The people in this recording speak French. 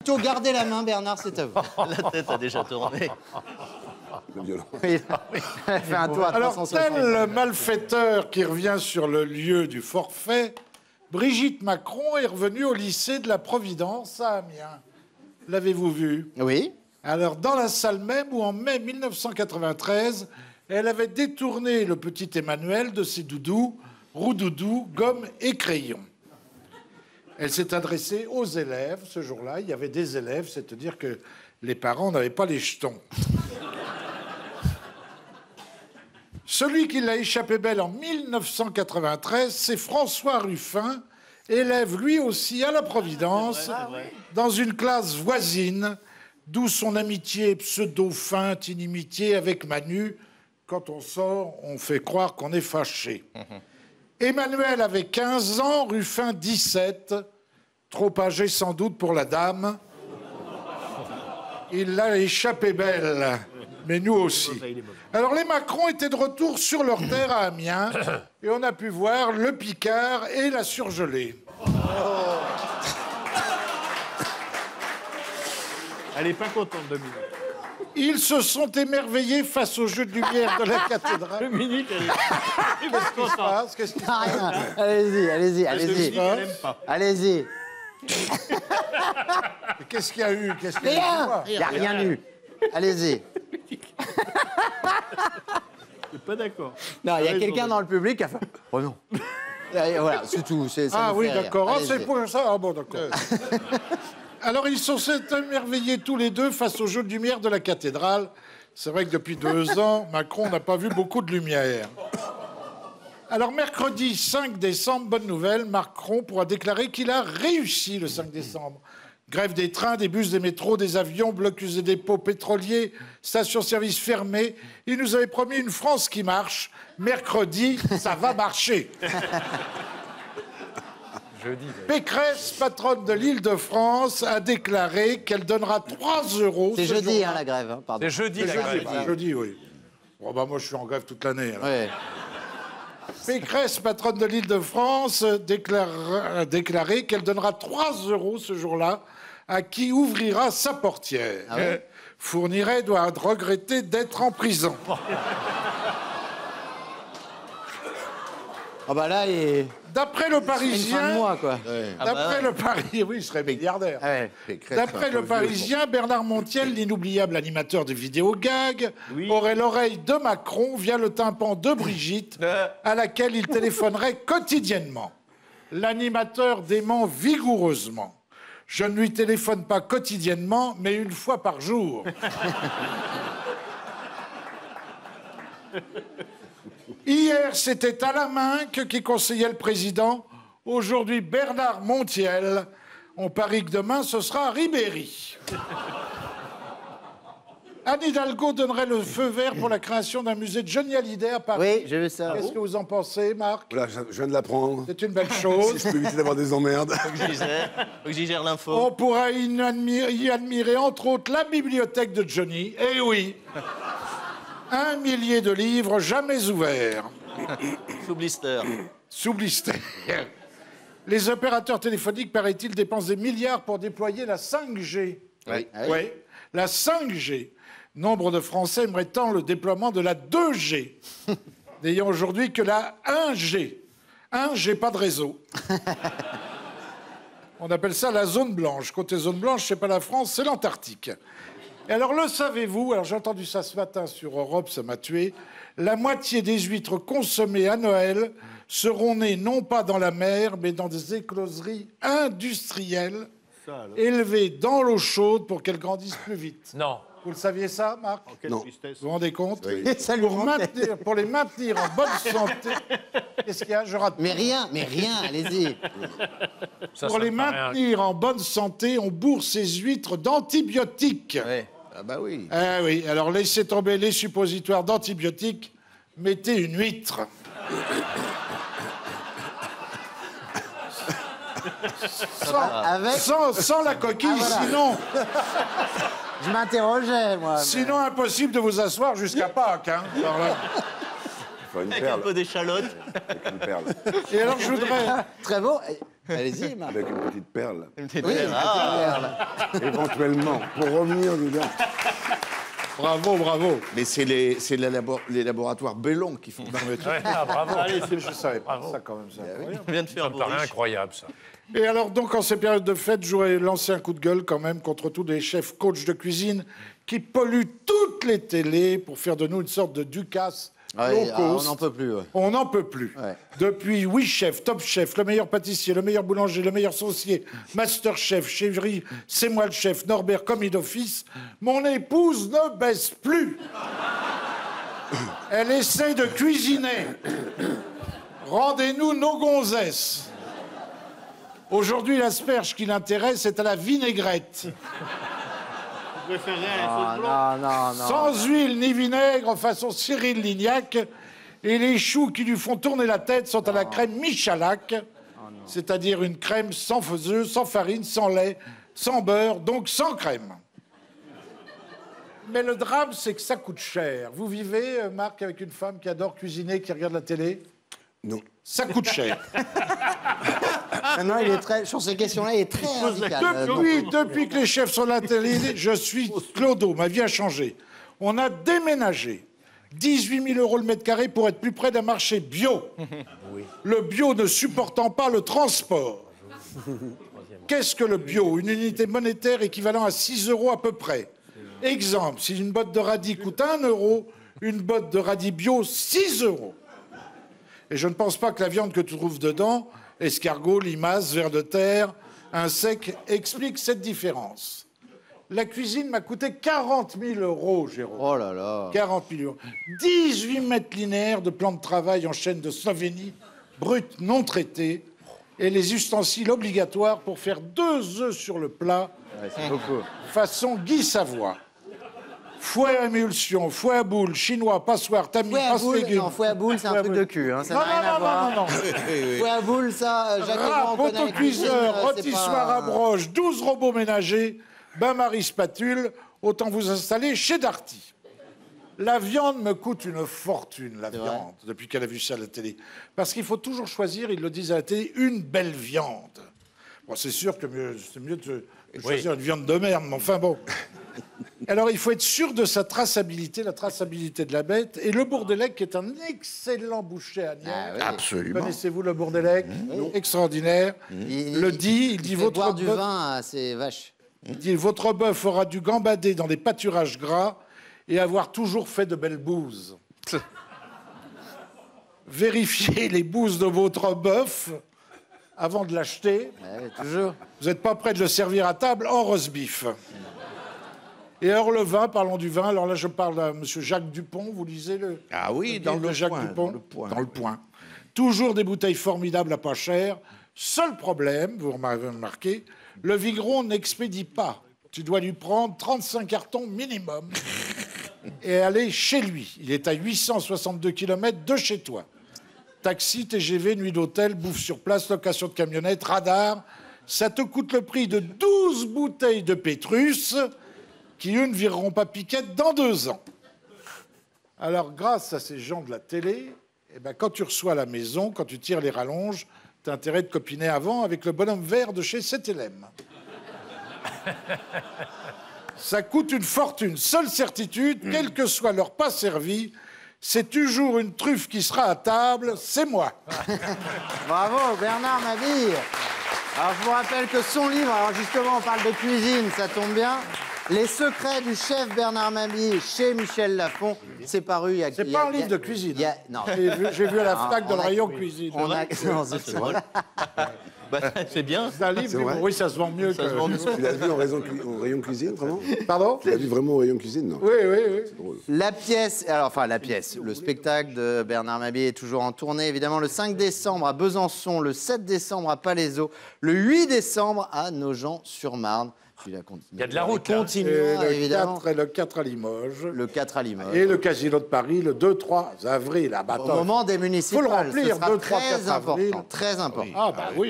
Plutôt gardez la main, Bernard, c'est à vous. La tête a déjà tourné. C'est violent. Oui, elle fait un tour à Alors, 360. tel malfaiteur qui revient sur le lieu du forfait, Brigitte Macron est revenue au lycée de la Providence à Amiens. L'avez-vous vu? Oui. Alors, dans la salle même où, en mai 1993, elle avait détourné le petit Emmanuel de ses doudous, roux-doudous, gomme et crayons. Elle s'est adressée aux élèves ce jour-là. Il y avait des élèves, c'est-à-dire que les parents n'avaient pas les jetons. Celui qui l'a échappé belle en 1993, c'est François Ruffin, élève lui aussi à la Providence, dans une classe voisine, d'où son amitié pseudo-feinte, inimitié avec Manu. Quand on sort, on fait croire qu'on est fâché. Emmanuel avait 15 ans, Ruffin 17, trop âgé sans doute pour la dame. Il l'a échappé belle, mais nous aussi. Alors les Macron étaient de retour sur leur terre à Amiens, et on a pu voir le Picard et la surgelée. Elle est pas contente, Dominique. Ils se sont émerveillés face au jeu de lumière de la cathédrale. Dominique, elle est Qu'est-ce qui se passe? Qu'est-ce qui se Ah, passe? rien. Allez-y, allez-y, allez-y. Dominique, elle aime pas. Allez-y. Qu'est-ce qu'il y a eu? Qu'est-ce qu'il y a eu? Rien. Il n'y a rien eu. Allez-y. Je suis pas d'accord. Non, il y a quelqu'un dans le public qui a fait... Oh non. Voilà, c'est tout. Ça Ah nous oui, fait rire. d'accord. Ah, Allez-y. c'est pour ça? Ah bon, d'accord. Alors, ils se sont émerveillés tous les deux face au jeu de lumière de la cathédrale. C'est vrai que depuis 2 ans, Macron n'a pas vu beaucoup de lumière. Alors, mercredi 5 décembre, bonne nouvelle, Macron pourra déclarer qu'il a réussi le 5 décembre. Grève des trains, des bus, des métros, des avions, blocus des dépôts pétroliers, stations-service fermées. Il nous avait promis une France qui marche. Mercredi, ça va marcher. Pécresse, patronne de l'Île-de-France, a déclaré qu'elle donnera 3 euros. C'est ce jeudi, jour-là. hein, la grève. Hein, pardon. C'est jeudi, la Jeudi, grève. c'est jeudi, oui. Bon, bah, moi, je suis en grève toute l'année. alors. Ouais. Pécresse, patronne de l'Île-de-France, a déclaré qu'elle donnera 3 euros ce jour-là à qui ouvrira sa portière. Ah ouais Fourniret doit regretter d'être en prison. Ah bah là, il... D'après le c'est une fin de Parisien... mois, quoi. D'après le Parisien... Oui, il serait milliardaire. Ah ouais. D'après le Parisien, Bernard Montiel, l'inoubliable animateur de vidéos gag, aurait l'oreille de Macron via le tympan de Brigitte, à laquelle il téléphonerait quotidiennement. L'animateur dément vigoureusement. Je ne lui téléphone pas quotidiennement, mais 1 fois par jour. Hier, c'était Talamanque qui conseillait le président. Aujourd'hui, Bernard Montiel. On parie que demain, ce sera Ribéry. Anne Hidalgo donnerait le feu vert pour la création d'un musée de Johnny Hallyday à Paris. Oui, j'ai vu ça. Qu'est-ce que vous en pensez, Marc? Voilà, je viens de l'apprendre. C'est une belle Si chose. je peux éviter d'avoir des emmerdes. Faut que j'y gère l'info. On pourra y admirer, entre autres, la bibliothèque de Johnny. Eh oui, 1 millier de livres jamais ouverts. Sous blister. Sous blister. Les opérateurs téléphoniques, paraît-il, dépensent des milliards pour déployer la 5G. Oui. Oui, la 5G. Nombre de Français aimeraient tant le déploiement de la 2G, n'ayant aujourd'hui que la 1G. 1G, pas de réseau. On appelle ça la zone blanche. Côté zone blanche, c'est pas la France, c'est l'Antarctique. Et alors, le savez-vous? Alors, j'ai entendu ça ce matin sur Europe, ça m'a tué. La moitié des huîtres consommées à Noël seront nées non pas dans la mer, mais dans des écloseries industrielles, élevées dans l'eau chaude pour qu'elles grandissent plus vite. Non. Vous le saviez ça, Marc? Quelle Non. tristesse. Vous vous rendez compte? Ça lui Pour les maintenir en bonne santé... Qu'est-ce qu'il y a? Je rate. Mais rien, allez-y. Ça, Pour ça les me paraît maintenir en bonne santé, on bourre ces huîtres d'antibiotiques. Ouais. Ah bah oui. Ah oui, alors laissez tomber les suppositoires d'antibiotiques, mettez une huître. Avec... Sans la coquille, Ah, voilà. sinon, Je m'interrogeais, moi. sinon impossible de vous asseoir jusqu'à Pâques. Hein. Alors là. Faut une Avec un perle. peu d'échalote. Avec une perle. Et alors je voudrais... Très beau. Allez-y, Marc. Avec une petite perle. Une petite Oui, perle. Ah, Éventuellement, pour revenir dedans. Bravo, bravo. Mais c'est les laboratoires Bellon qui font. Ouais, bravo. Allez, c'est Je savais pas ça quand même. Ça. on vient de faire Ça me paraît Boris. incroyable, ça. Et alors, donc, en ces périodes de fête, je voudrais lancer un coup de gueule quand même contre tous les chefs coachs de cuisine qui polluent toutes les télés pour faire de nous une sorte de Ducasse Ouais, low on cost. n'en peut plus. Ouais. On n'en peut plus. Ouais. Depuis Oui Chef, Top Chef, le meilleur pâtissier, le meilleur boulanger, le meilleur saucier, Master Chef, Chevry, C'est moi le chef, Norbert commis d'office, mon épouse ne baisse plus. Elle essaie de cuisiner. Rendez-nous nos gonzesses. Aujourd'hui, l'asperge qui l'intéresse est à la vinaigrette. Vous préférez la Ah, sauce blanche? non. Sans huile ni vinaigre, façon Cyril Lignac. Et les choux qui lui font tourner la tête sont à la crème Michalak, c'est-à-dire une crème sans œufs, sans farine, sans lait, sans beurre, donc sans crème. Mais le drame, c'est que ça coûte cher. Vous vivez, Marc, avec une femme qui adore cuisiner, qui regarde la télé? Non. Ça coûte cher. Maintenant, il est très, sur ces questions-là, il est très radical. Depuis que les chefs sont à la télé, je suis Clodo, ma vie a changé. On a déménagé. 18 000 € le mètre carré pour être plus près d'un marché bio. Le bio ne supportant pas le transport. Qu'est-ce que le bio? Une unité monétaire équivalent à 6 € à peu près. Exemple, si une botte de radis coûte 1 €, une botte de radis bio, 6 €. Et je ne pense pas que la viande que tu trouves dedans, escargot, limaces, vers de terre, insectes, explique cette différence. La cuisine m'a coûté 40 000 €, Jérôme. Oh là là. 40 millions. 18 mètres linéaires de plan de travail en chaîne de Slovénie, brut, non traité, et les ustensiles obligatoires pour faire 2 œufs sur le plat, Ouais, c'est beaucoup. façon Guy Savoie. Fouet à émulsion, fouet à boule, chinois, passoire, tamis, Fouet à passe boule, légumes. non, fouet à boule, c'est un Fouet à truc boule. de cul. Hein, ça Non, n'a rien à voir. non. Fouet à boule, ça, Jacques Legrand, Rap, on connaît la cuisine, autocuiseur, c'est rôtissoir pas- à broche, 12 robots ménagers, bain-marie spatule, autant vous installer chez Darty. La viande me coûte une fortune, la C'est viande, vrai. depuis qu'elle a vu ça à la télé. Parce qu'il faut toujours choisir, ils le disent à la télé, une belle viande. Bon, c'est sûr que c'est mieux de choisir une viande de merde, mais enfin bon. Alors, il faut être sûr de sa traçabilité, la traçabilité de la bête. Et le Bourdelec, qui est un excellent boucher à Nières. Ah oui. Absolument. Connaissez-vous le Bourdelec? Extraordinaire. Il dit fait votre boire du bœuf- vin à ses vaches. il dit, votre bœuf aura dû gambader dans des pâturages gras et avoir toujours fait de belles bouses. Vérifiez les bouses de votre bœuf avant de l'acheter. Ouais, toujours. Vous n'êtes pas prêt de le servir à table en roast beef. Et alors le vin, parlons du vin. Alors là, je parle à M. Jacques Dupont. Vous lisez le... Ah oui, dans de le Jacques point, Dupont. dans le point. Dans le point. Toujours des bouteilles formidables à pas cher. Seul problème, vous m'avez remarqué, le vigneron n'expédie pas. Tu dois lui prendre 35 cartons minimum et aller chez lui. Il est à 862 km de chez toi. Taxi, TGV, nuit d'hôtel, bouffe sur place, location de camionnette, radar. Ça te coûte le prix de 12 bouteilles de Pétrus qui, eux, ne vireront pas piquette dans 2 ans. Alors, grâce à ces gens de la télé, eh ben, quand tu reçois à la maison, quand tu tires les rallonges, tu as intérêt de copiner avant avec le bonhomme vert de chez 7LM. Ça coûte une fortune. Seule certitude, quel que soit leur pas servi, c'est toujours une truffe qui sera à table, c'est moi. Bravo, Bernard Mabille. Alors, je vous rappelle que son livre, alors justement, on parle de cuisine, ça tombe bien. Les secrets du chef Bernard Mabille chez Michel Lafon, c'est paru il y a... C'est pas un livre de cuisine. Non. J'ai vu à la FNAC dans on le a- rayon cuisine. On a... Non, c'est C'est drôle. Bah, c'est bien. C'est un livre, vrai oui, ça se vend mieux Ça que... se vend mieux. Tu l'as vu au rayon cuisine, vraiment? Pardon? Tu l'as vu vraiment au rayon cuisine, non? Oui, oui, oui. La pièce, alors enfin la pièce, le spectacle de Bernard Mabille est toujours en tournée, évidemment, le 5 décembre à Besançon, le 7 décembre à Palaiseau, le 8 décembre à Nogent-sur-Marne. Puis Il y a de la route, là. Et Continuera, le évidemment. 4, et le 4 à Limoges. Le 4 à Limoges. Et le Casino de Paris, le 2-3 avril à Au Bâton. moment des municipales, remplir, ce sera 2, 3, 4 très important, avril. très important. Ah, bah oui.